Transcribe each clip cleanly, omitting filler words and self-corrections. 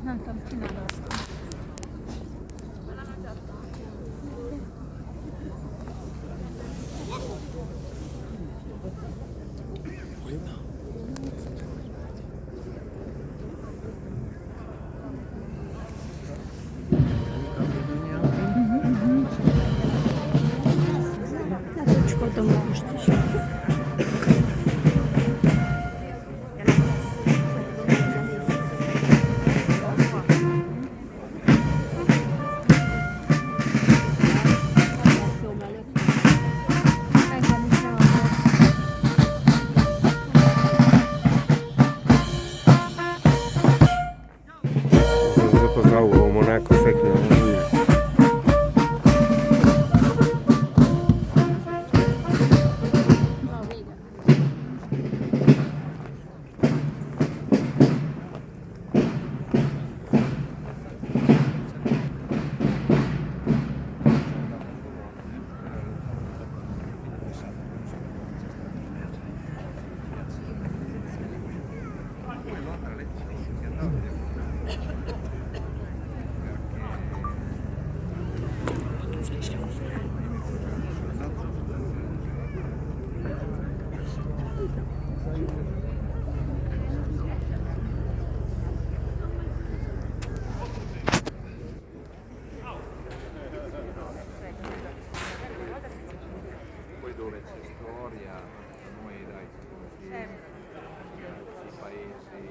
Non tampina addosso. Ci potem puścić. Poznało Monako Fekno. Poi dove c'è storia, noi dai, i paesi,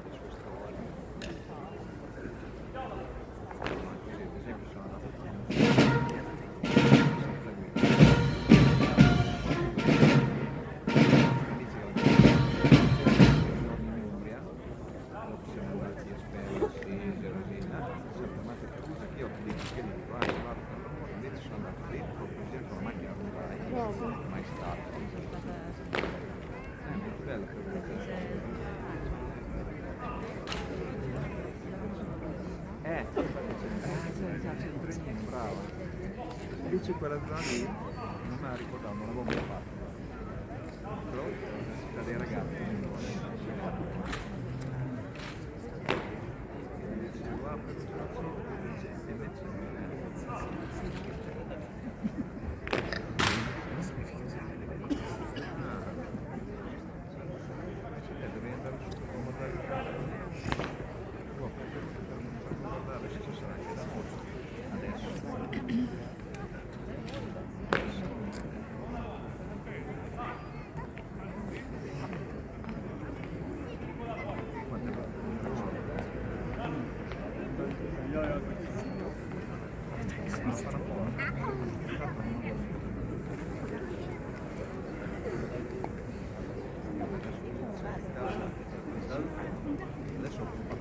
le sue storie. Così, ad esempio, sono andato a Umbria, dopo siamo andati a Spelsi, Gerasina, siamo tornati a casa che io ti dico, vai, guarda, invece sono andato dentro, per esempio, la macchina non vai, mai stato. È molto bella per esatto, il trenino, bravo. Invece quella zona lì non me la ricordavo, non l'avevo mai fatta. Però la città dei ragazzi non lo invece qua per e invece devi andare su per guardare il carro. Per guardare se ci sarà anche da molto. Adesso. Adesso